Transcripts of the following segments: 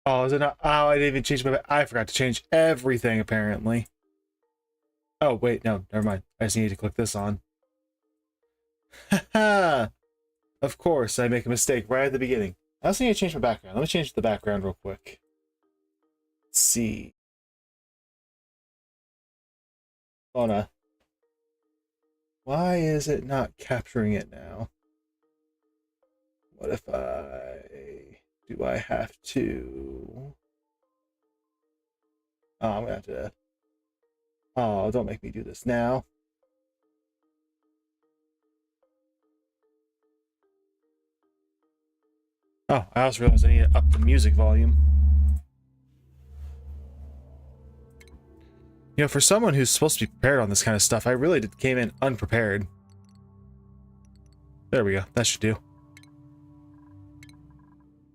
Oh, is it not? Oh, I didn't even change my... I forgot to change everything, apparently. Oh, wait, no, never mind. I just need to click this on. Haha! Of course, I make a mistake right at the beginning. I also need to change my background. Let me change the background real quick. Let's see. Oh, no. Why is it not capturing it now? What if I... Do I have to... Oh, I'm gonna have to... Oh, don't make me do this now. Oh, I also realized I need to up the music volume. You know, for someone who's supposed to be prepared on this kind of stuff, I really came in unprepared. There we go. That should do.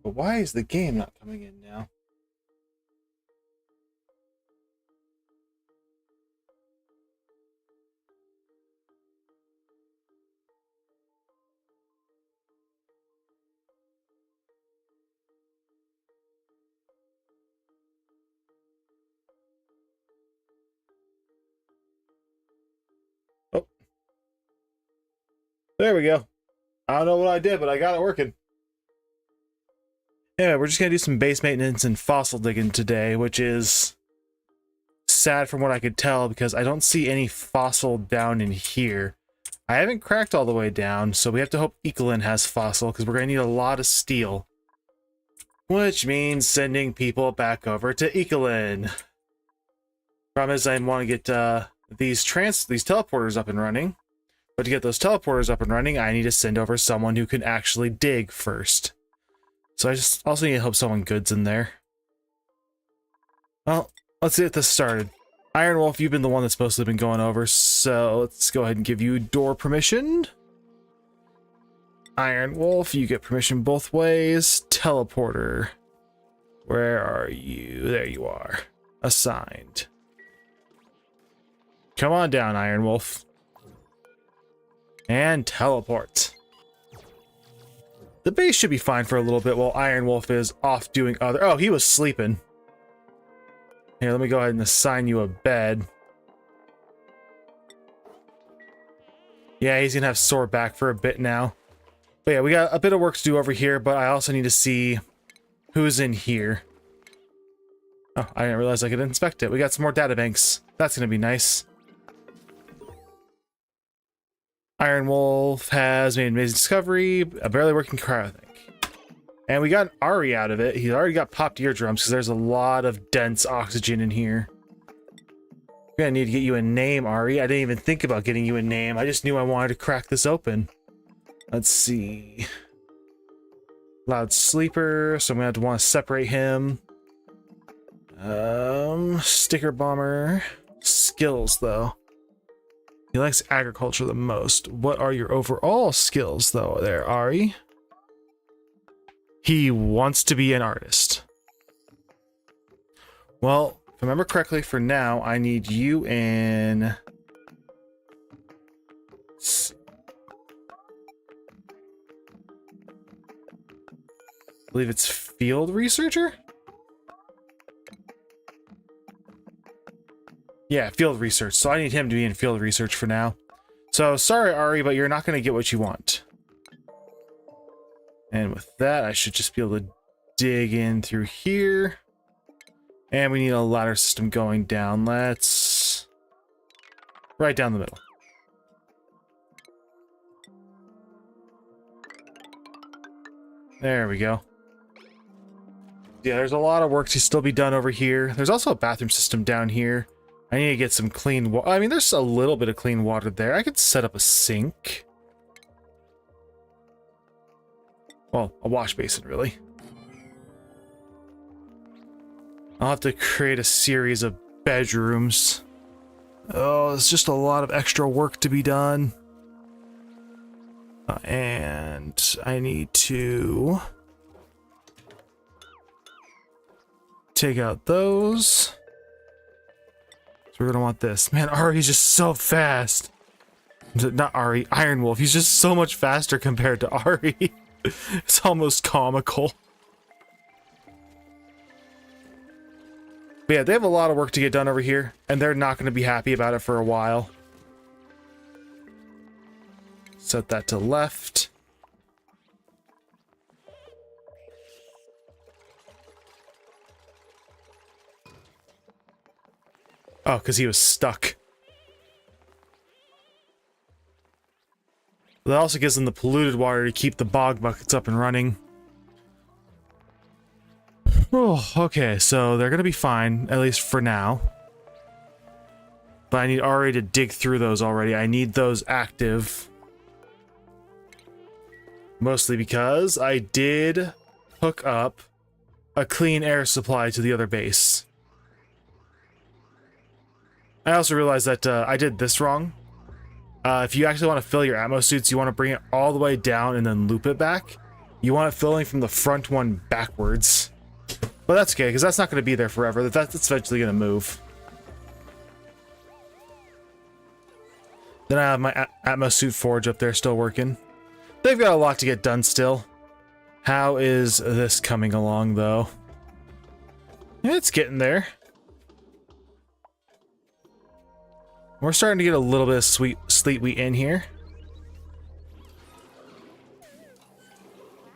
But why is the game not coming in now? Oh. There we go. I don't know what I did, but I got it working. Yeah, we're just going to do some base maintenance and fossil digging today, which is sad from what I could tell because I don't see any fossil down in here. I haven't cracked all the way down, so we have to hope Ekelin has fossil because we're going to need a lot of steel. Which means sending people back over to Ekelin. Problem is I want to get these teleporters up and running. But to get those teleporters up and running, I need to send over someone who can actually dig first. So I just also need to hope someone good's in there. Well, let's get this started. Iron Wolf, you've been the one that's mostly been going over, so let's go ahead and give you door permission. Iron Wolf, you get permission both ways. Teleporter. Where are you? There you are. Assigned. Come on down, Iron Wolf. And teleport. The base should be fine for a little bit while Iron Wolf is off doing other... Oh, he was sleeping. Here, let me go ahead and assign you a bed. Yeah, he's gonna have sore back for a bit now. But yeah, we got a bit of work to do over here, but I also need to see who's in here. Oh, I didn't realize I could inspect it. We got some more databanks. That's gonna be nice. Iron Wolf has made an amazing discovery, a barely working cryo, I think. And we got an Ari out of it. He's already got popped eardrums because there's a lot of dense oxygen in here. We're gonna need to get you a name, Ari. I didn't even think about getting you a name. I just knew I wanted to crack this open. Let's see. Loud sleeper, so I'm gonna have to want to separate him. Sticker bomber. Skills, though. He likes agriculture the most. What are your overall skills, though, there, Ari? He wants to be an artist. Well, if I remember correctly, for now, I need you in... I believe it's field researcher? Yeah, field research. So I need him to be in field research for now. So sorry, Ari, but you're not going to get what you want. And with that, I should just be able to dig in through here. And we need a ladder system going down. Let's... right down the middle. There we go. Yeah, there's a lot of work to still be done over here. There's also a bathroom system down here. I need to get some clean water. I mean, there's a little bit of clean water there. I could set up a sink. Well, a wash basin, really. I'll have to create a series of bedrooms. Oh, it's just a lot of extra work to be done. And I need to take out those. So we're gonna want this. Man, Ari's just so fast. Not Ari, Iron Wolf. He's just so much faster compared to Ari. It's almost comical. But yeah, they have a lot of work to get done over here, and they're not going to be happy about it for a while. Set that to left. Oh, because he was stuck. That also gives them the polluted water to keep the bog buckets up and running. Oh, okay, so they're gonna be fine, at least for now. But I need Ari to dig through those already. I need those active. Mostly because I did hook up a clean air supply to the other base. I also realized that I did this wrong. If you actually want to fill your Atmos suits, you want to bring it all the way down and then loop it back. You want it filling from the front one backwards. But that's okay, because that's not going to be there forever. That's eventually going to move. Then I have my Atmos suit forge up there still working. They've got a lot to get done still. How is this coming along, though? Yeah, it's getting there. We're starting to get a little bit of sleet wheat in here.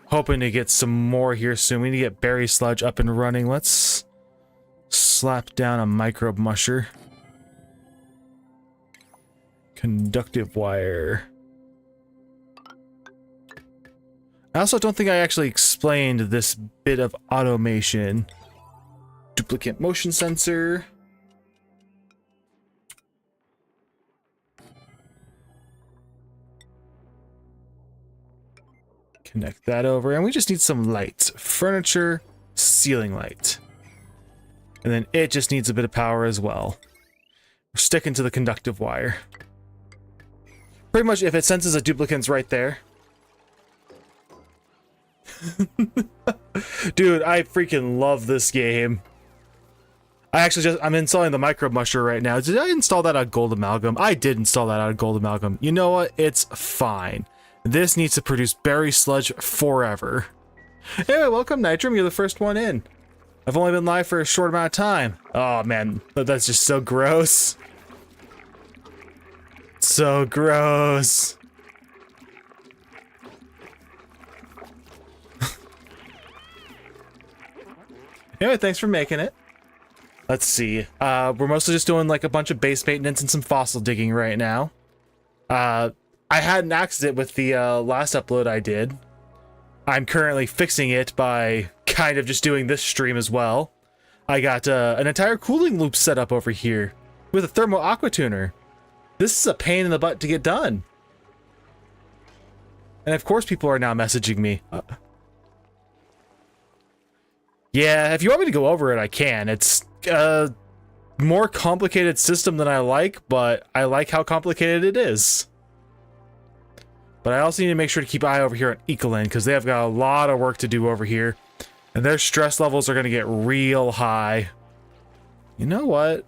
Hoping to get some more here soon. We need to get berry sludge up and running. Let's slap down a microbe musher. Conductive wire. I also don't think I actually explained this bit of automation. Duplicate motion sensor. Connect that over, and we just need some lights. Furniture, ceiling light. And then it just needs a bit of power as well. We're sticking to the conductive wire. Pretty much if it senses a duplicant's right there. Dude, I freaking love this game. I'm installing the microbe musher right now. Did I install that on Gold Amalgam? I did install that on Gold Amalgam. You know what? It's fine. This needs to produce berry sludge forever. Anyway, welcome Nitrum, you're the first one in. I've only been live for a short amount of time. Oh man, that's just so gross. So gross. Anyway, thanks for making it. Let's see. We're mostly just doing like a bunch of base maintenance and some fossil digging right now. I had an accident with the last upload I did. I'm currently fixing it by kind of just doing this stream as well. I got an entire cooling loop set up over here with a thermal aqua tuner. This is a pain in the butt to get done. And of course people are now messaging me. Yeah, if you want me to go over it, I can. It's a more complicated system than I like, but I like how complicated it is. But I also need to make sure to keep an eye over here on Ecolin, because they have got a lot of work to do over here. And their stress levels are going to get real high. You know what?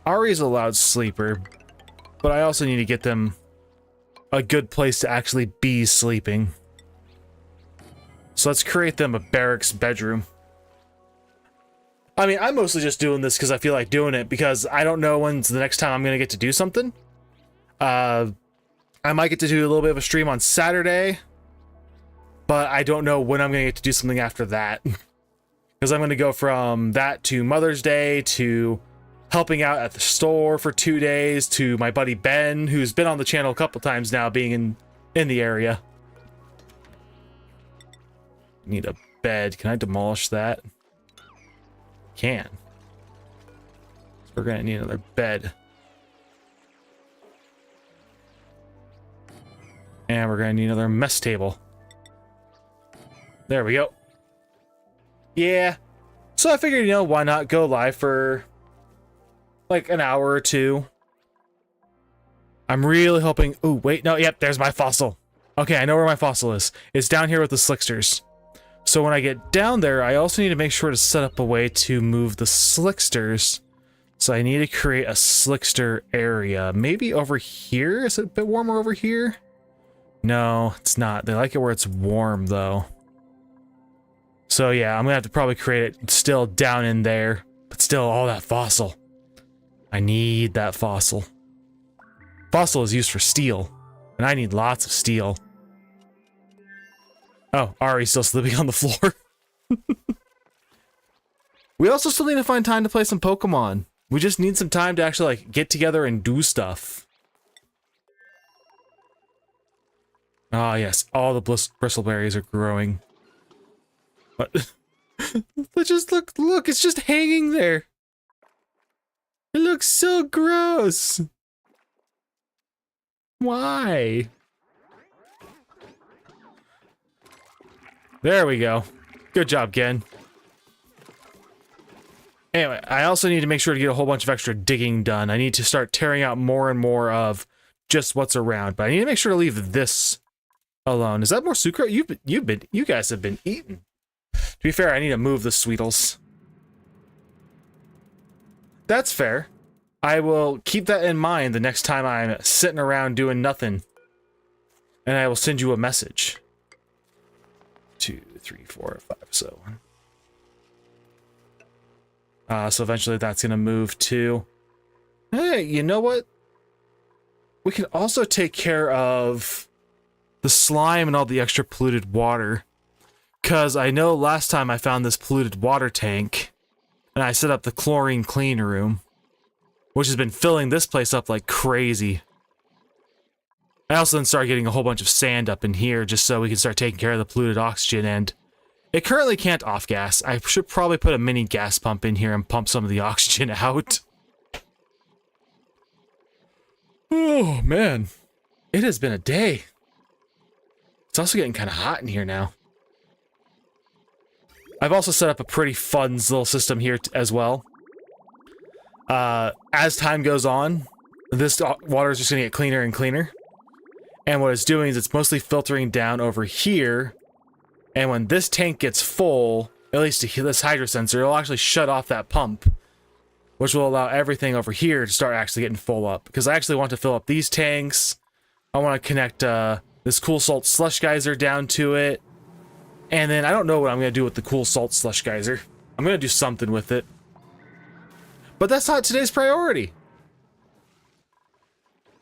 Ari's a loud sleeper, but I also need to get them a good place to actually be sleeping. So let's create them a barracks bedroom. I mean, I'm mostly just doing this because I feel like doing it, because I don't know when's the next time I'm going to get to do something. I might get to do a little bit of a stream on Saturday, but I don't know when I'm going to get to do something after that. Because I'm going to go from that to Mother's Day to helping out at the store for 2 days to my buddy Ben, who's been on the channel a couple times now, being in the area. Need a bed. Can I demolish that? Can. So we're going to need another bed. And we're going to need another mess table. There we go. Yeah. So I figured, you know, why not go live for like an hour or two. I'm really hoping... Ooh, wait. No, yep, there's my fossil. Okay, I know where my fossil is. It's down here with the slicksters. So when I get down there, I also need to make sure to set up a way to move the slicksters. So I need to create a slickster area. Maybe over here? Is it a bit warmer over here? No, it's not. They like it where it's warm, though. So yeah, I'm gonna have to probably create it still down in there. But still, all that fossil. I need that fossil. Fossil is used for steel. And I need lots of steel. Oh, Ari's still sleeping on the floor. We also still need to find time to play some Pokemon. We just need some time to actually, like, get together and do stuff. Ah, yes. All the bristleberries are growing. But just look, it's just hanging there. It looks so gross. Why? There we go. Good job, Ken. Anyway, I also need to make sure to get a whole bunch of extra digging done. I need to start tearing out more and more of just what's around, but I need to make sure to leave this alone. Is that more sucrose? You guys have been eating. To be fair, I need to move the Sweetles. That's fair. I will keep that in mind the next time I'm sitting around doing nothing. And I will send you a message. 2, 3, 4, 5, so. So eventually that's gonna move to. Hey, you know what? We can also take care of the slime and all the extra polluted water. Because I know last time I found this polluted water tank, and I set up the chlorine clean room, which has been filling this place up like crazy. I also then started getting a whole bunch of sand up in here just so we can start taking care of the polluted oxygen, and it currently can't off-gas. I should probably put a mini gas pump in here and pump some of the oxygen out. Oh, man. It has been a day. It's also getting kind of hot in here now. I've also set up a pretty fun little system here as well. As time goes on, this water is just going to get cleaner and cleaner. And what it's doing is it's mostly filtering down over here. And when this tank gets full, at least this hydro sensor, it'll actually shut off that pump, which will allow everything over here to start actually getting full up. Because I actually want to fill up these tanks. I want to connect this cool salt slush geyser down to it. And then I don't know what I'm going to do with the cool salt slush geyser. I'm going to do something with it. But that's not today's priority.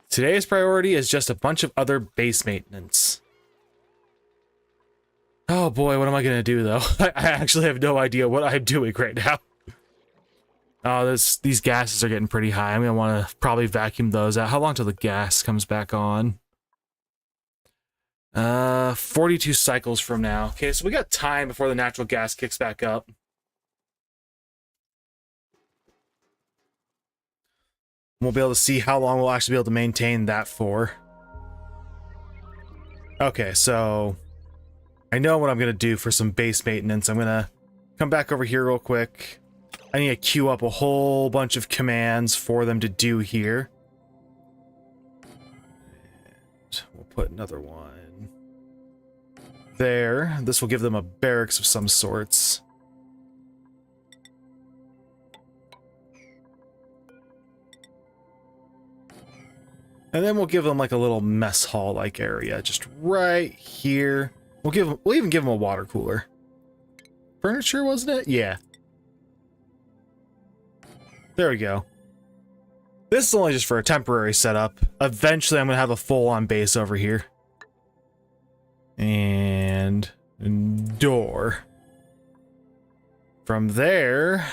Today's priority is just a bunch of other base maintenance. Oh boy, what am I going to do though? I actually have no idea what I'm doing right now. Oh, these gases are getting pretty high. I'm going to want to probably vacuum those out. How long till the gas comes back on? 42 cycles from now. Okay, so we got time before the natural gas kicks back up. We'll be able to see how long we'll actually be able to maintain that for. Okay, so I know what I'm going to do for some base maintenance. I'm going to come back over here real quick. I need to queue up a whole bunch of commands for them to do here. And we'll put another one there. This will give them a barracks of some sorts. And then we'll give them like a little mess hall like area just right here. We'll even give them a water cooler. Furniture, wasn't it? Yeah. There we go. This is only just for a temporary setup. Eventually I'm going to have a full-on base over here. And door. From there,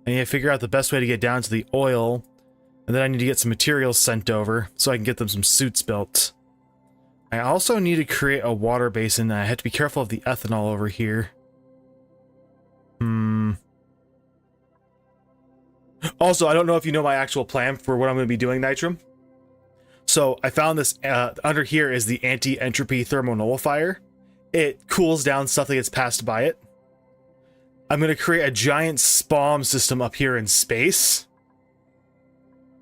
I need to figure out the best way to get down to the oil. And then I need to get some materials sent over so I can get them some suits built. I also need to create a water basin. I have to be careful of the ethanol over here. Also, I don't know if you know my actual plan for what I'm going to be doing, Nitrum. So I found this, under here is the anti-entropy thermonullifier. It cools down stuff that gets passed by it. I'm going to create a giant SPOM system up here in space.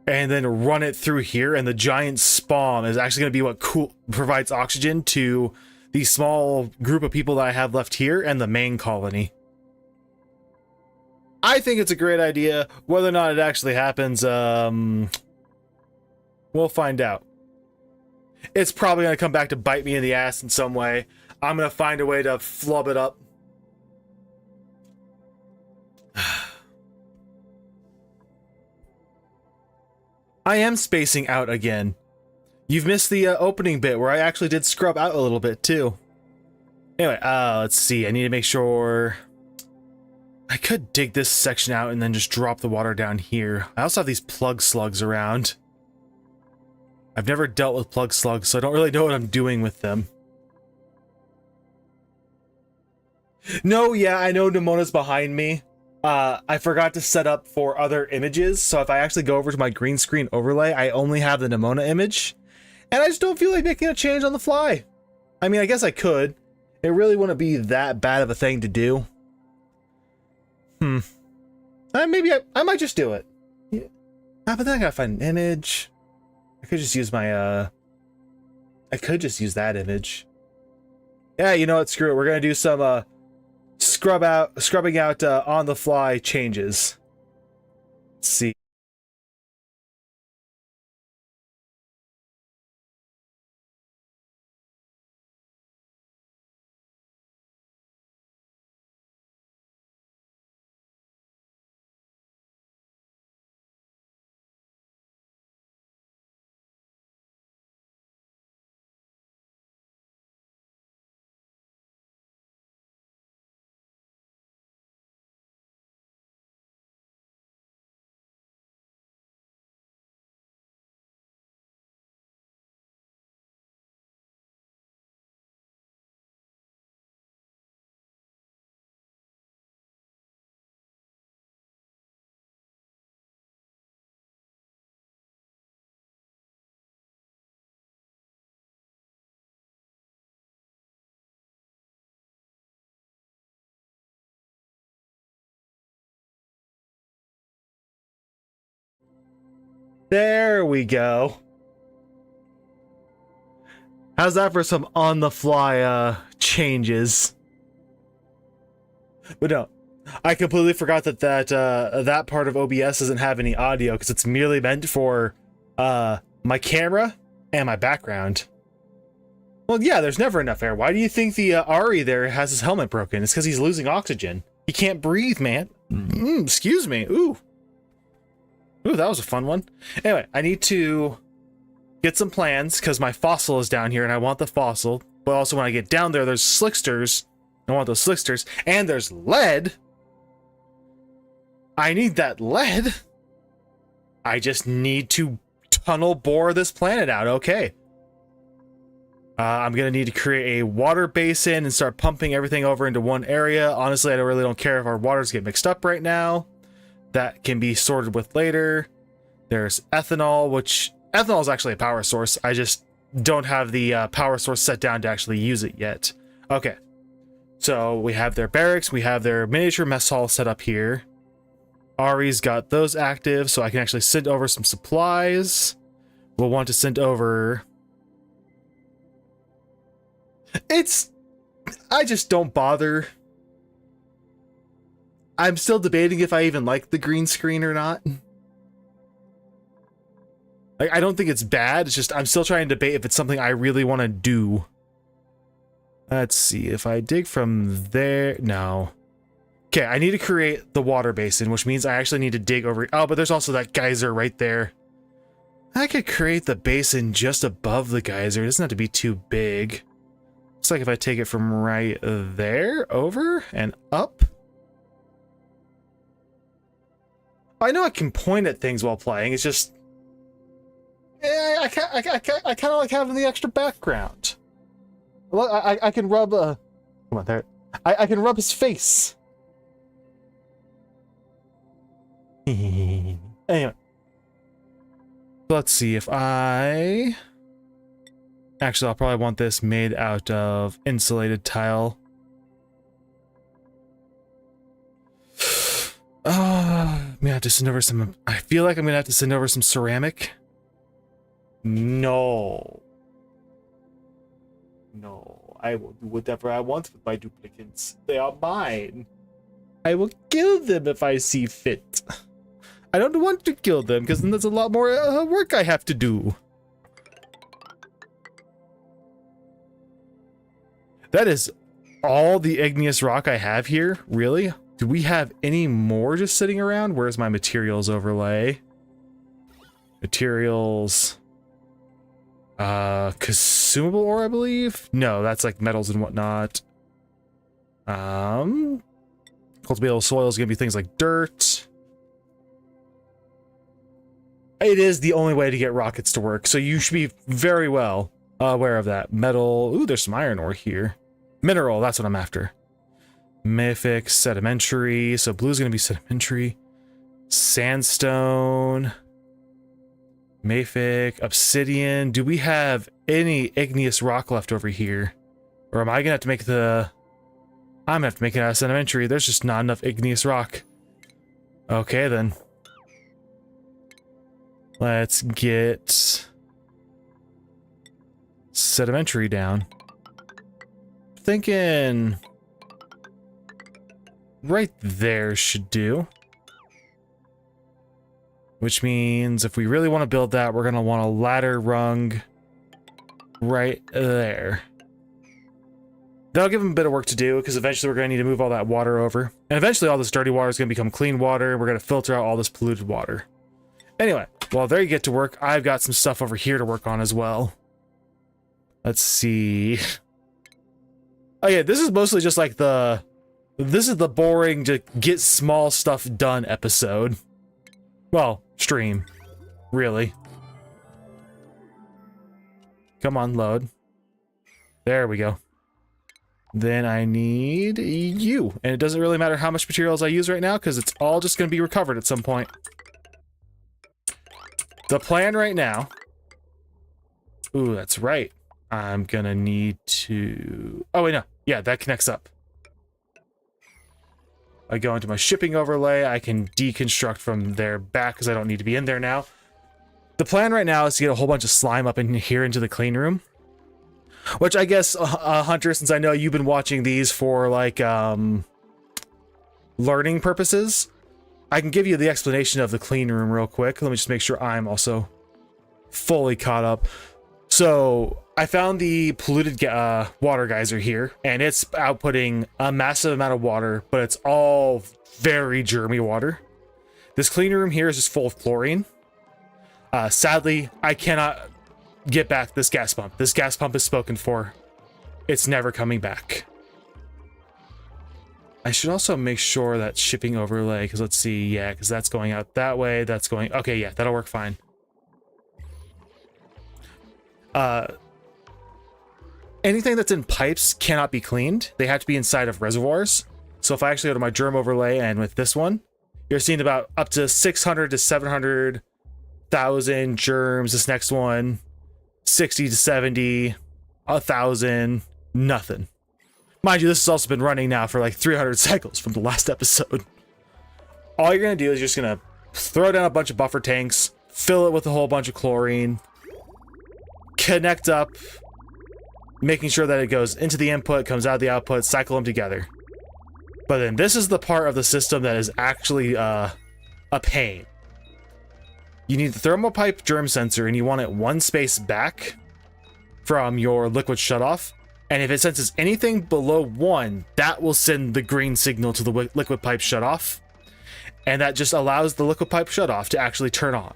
And then run it through here, and the giant SPOM is actually going to be what provides oxygen to the small group of people that I have left here and the main colony. I think it's a great idea. Whether or not it actually happens, we'll find out. It's probably going to come back to bite me in the ass in some way. I'm going to find a way to flub it up I am spacing out again. You've missed the opening bit where I actually did scrub out a little bit too. Anyway, let's see. I need to make sure... I could dig this section out and then just drop the water down here. I also have these plug slugs around. I've never dealt with plug slugs, so I don't really know what I'm doing with them. No, yeah, I know Nemona's behind me. I forgot to set up for other images, so if I actually go over to my green screen overlay, I only have the Nemona image. And I just don't feel like making a change on the fly. I mean, I guess I could. It really wouldn't be that bad of a thing to do. Maybe I might just do it. Yeah. But then I gotta find an image. I could just use my, I could just use that image. Yeah, you know what? Screw it. We're gonna do some, scrubbing out, on the fly changes. Let's see. There we go. How's that for some on-the-fly changes? But no, I completely forgot that part of OBS doesn't have any audio because it's merely meant for my camera and my background. Well, yeah, there's never enough air. Why do you think the Ari there has his helmet broken? It's because he's losing oxygen. He can't breathe, man. Excuse me. Ooh, that was a fun one. Anyway, I need to get some plans because my fossil is down here and I want the fossil. But also when I get down there, there's slicksters. I want those slicksters. And there's lead. I need that lead. I just need to tunnel bore this planet out. Okay. I'm going to need to create a water basin and start pumping everything over into one area. Honestly, I really don't care if our waters get mixed up right now. That can be sorted with later. There's ethanol, which ethanol is actually a power source. I just don't have the power source set down to actually use it yet. Okay. So we have their barracks. We have their miniature mess hall set up here. Ari's got those active, so I can actually send over some supplies. We'll want to send over... I just don't bother. I'm still debating if I even like the green screen or not. Like, I don't think it's bad. It's just I'm still trying to debate if it's something I really want to do. Let's see if I dig from there. No. Okay, I need to create the water basin, which means I actually need to dig over. Oh, but there's also that geyser right there. I could create the basin just above the geyser. It doesn't have to be too big. Looks like if I take it from right there over and up. I know I can point at things while playing. It's just, I kind of like having the extra background. Look, I can rub. Come on, there. I can rub his face. Anyway, let's see if I. Actually, I'll probably want this made out of insulated tile. I'm gonna have to send over some. I feel like I'm gonna have to send over some ceramic. No. No, I will do whatever I want with my duplicates. They are mine. I will kill them if I see fit. I don't want to kill them because then there's a lot more work I have to do. That is all the igneous rock I have here? Really? Do we have any more just sitting around? Where's my materials overlay? Materials. Consumable ore, I believe? No, that's like metals and whatnot. Cultivatable soil is going to be things like dirt. It is the only way to get rockets to work, so you should be very well aware of that. Metal. Ooh, there's some iron ore here. Mineral, that's what I'm after. Mythic, sedimentary. So blue's going to be sedimentary. Sandstone. Mafic, obsidian. Do we have any igneous rock left over here? Or am I gonna have to make the... I'm gonna have to make it out of sedimentary. There's just not enough igneous rock. Okay, then. Let's get... sedimentary down. Thinking... right there should do. Which means if we really want to build that, we're going to want a ladder rung right there. That'll give them a bit of work to do, because eventually we're going to need to move all that water over. And eventually all this dirty water is going to become clean water. We're going to filter out all this polluted water. Anyway, while they get to work, I've got some stuff over here to work on as well. Let's see. Oh yeah, this is mostly just like the... this is the boring to get small stuff done episode. Well, stream. Really. Come on, load. There we go. Then I need you. And it doesn't really matter how much materials I use right now, because it's all just going to be recovered at some point. The plan right now... ooh, that's right. I'm going to need to... oh, wait, no. Yeah, that connects up. I go into my shipping overlay, I can deconstruct from there back because I don't need to be in there now. The plan right now is to get a whole bunch of slime up in here into the clean room. Which I guess, Hunter, since I know you've been watching these for, like, learning purposes, I can give you the explanation of the clean room real quick. Let me just make sure I'm also fully caught up. So, I found the polluted water geyser here, and it's outputting a massive amount of water, but it's all very germy water. This clean room here is just full of chlorine. Sadly, I cannot get back this gas pump. This gas pump is spoken for. It's never coming back. I should also make sure that shipping overlay, because let's see, yeah, because that's going out that way, that's going... okay, yeah, that'll work fine. Anything that's in pipes cannot be cleaned. They have to be inside of reservoirs. So if I actually go to my germ overlay, and with this one, you're seeing about up to 600 to 700,000 germs. This next one, 60 to 70, 1,000, nothing. Mind you, this has also been running now for like 300 cycles from the last episode. All you're going to do is you're just going to throw down a bunch of buffer tanks, fill it with a whole bunch of chlorine, connect up, making sure that it goes into the input, comes out of the output, cycle them together. But then this is the part of the system that is actually a pain. You need the thermal pipe germ sensor, and you want it one space back from your liquid shutoff. And if it senses anything below 1, that will send the green signal to the liquid pipe shutoff. And that just allows the liquid pipe shutoff to actually turn on.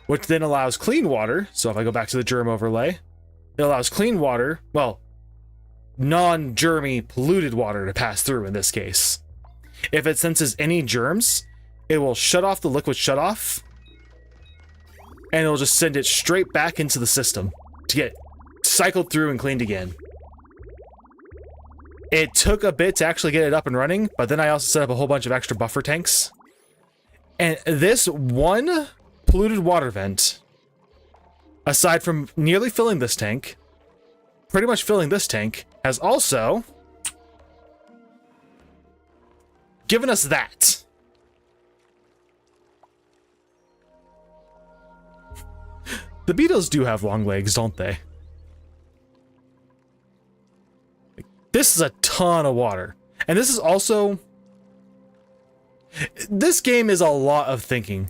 Which then allows clean water. So if I go back to the germ overlay, it allows clean water, well, non-germy polluted water to pass through in this case. If it senses any germs, it will shut off the liquid shutoff. And it'll just send it straight back into the system to get cycled through and cleaned again. It took a bit to actually get it up and running, but then I also set up a whole bunch of extra buffer tanks. And this one polluted water vent, aside from nearly filling this tank, pretty much filling this tank, has also given us that. The beetles do have long legs, don't they? This is a ton of water. And this is also... this game is a lot of thinking.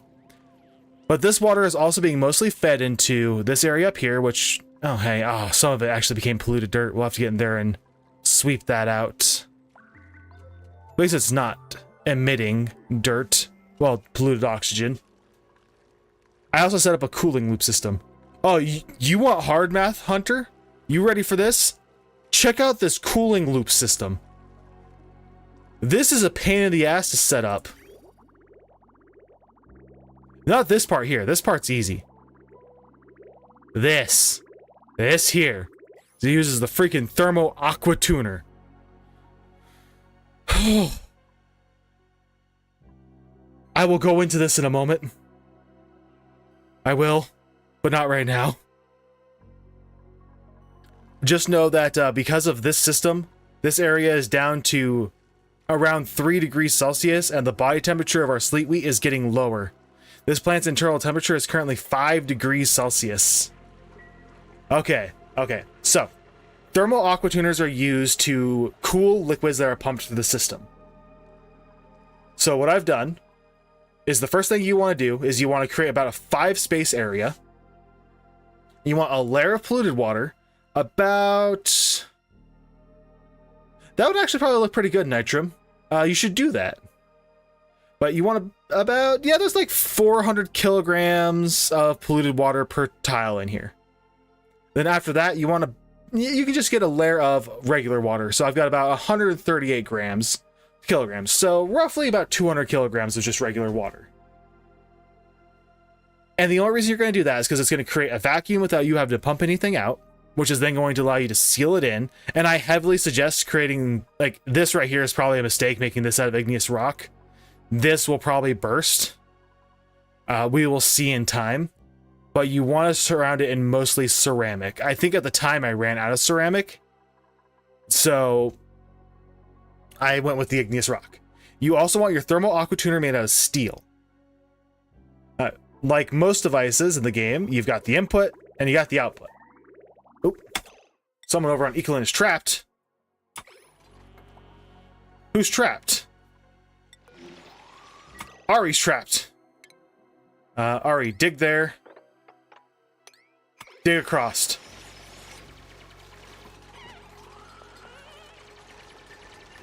But this water is also being mostly fed into this area up here, which... oh, hey, oh, some of it actually became polluted dirt. We'll have to get in there and sweep that out. At least it's not emitting dirt. Well, polluted oxygen. I also set up a cooling loop system. Oh, you want hard math, Hunter? You ready for this? Check out this cooling loop system. This is a pain in the ass to set up. Not this part here. This part's easy. This here. It uses the freaking thermo aqua tuner. I will go into this in a moment. I will, but not right now. Just know that because of this system, this area is down to around 3 degrees Celsius, and the body temperature of our sleet wheat is getting lower. This plant's internal temperature is currently 5 degrees Celsius. Okay, so thermal aqua tuners are used to cool liquids that are pumped through the system. So what I've done is the first thing you want to do is you want to create about a 5 space area. You want a layer of polluted water, about... That would actually probably look pretty good, Nitrum. You should do that. But you want about, yeah, there's like 400 kilograms of polluted water per tile in here. Then after that, you want to, you can just get a layer of regular water. So I've got about 138 kilograms. So roughly about 200 kilograms of just regular water. And the only reason you're going to do that is because it's going to create a vacuum without you having to pump anything out, which is then going to allow you to seal it in. And I heavily suggest creating, like, this right here is probably a mistake, making this out of igneous rock. This will probably burst. We will see in time. But you want to surround it in mostly ceramic. I think at the time I ran out of ceramic, so I went with the igneous rock. You also want your thermal aqua tuner made out of steel. Like most devices in the game, you've got the input and you got the output. Oop. Someone over on Ecolin is trapped. Who's trapped? Ari's trapped. Ari, dig there. Dig across.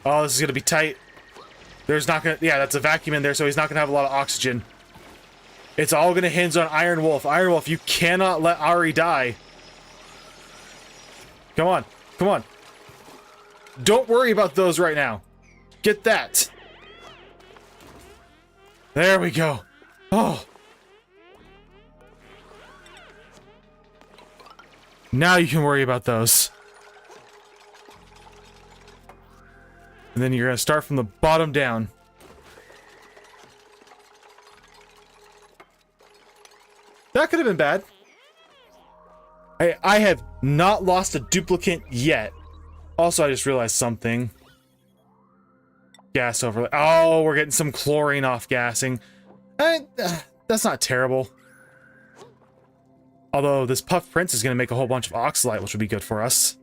Oh, this is gonna be tight. There's not gonna... Yeah, that's a vacuum in there, so he's not gonna have a lot of oxygen. It's all gonna hinge on Iron Wolf. Iron Wolf, you cannot let Ari die. Come on. Come on. Don't worry about those right now. Get that. There we go. Oh. Now you can worry about those. And then you're going to start from the bottom down. That could have been bad. I have not lost a duplicate yet. Also, I just realized something. Gas overlay. Oh, we're getting some chlorine off gassing. That's not terrible. Although this Puff Prince is going to make a whole bunch of oxalite, which would be good for us.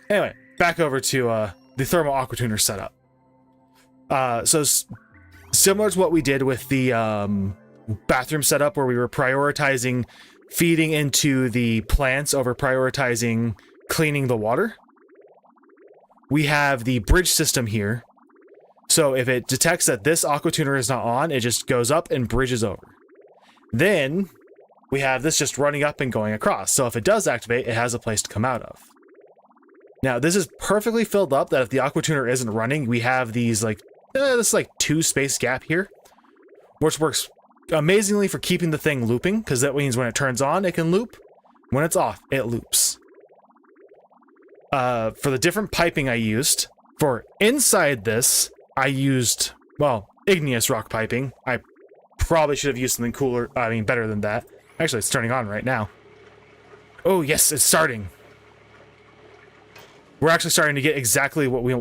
Anyway, back over to the thermal aqua tuner setup. So similar to what we did with the bathroom setup, where we were prioritizing feeding into the plants over prioritizing cleaning the water. We have the bridge system here. So if it detects that this aqua tuner is not on, it just goes up and bridges over. Then we have this just running up and going across. So if it does activate, it has a place to come out of. Now, this is perfectly filled up that if the aqua tuner isn't running, we have these like, this like 2 space gap here, which works amazingly for keeping the thing looping, because that means when it turns on, it can loop. When it's off, it loops. For the different piping I used, for inside this, I used, well, igneous rock piping. I probably should have used something cooler, better than that. Actually, it's turning on right now. Oh, yes, it's starting. We're actually starting to get exactly what we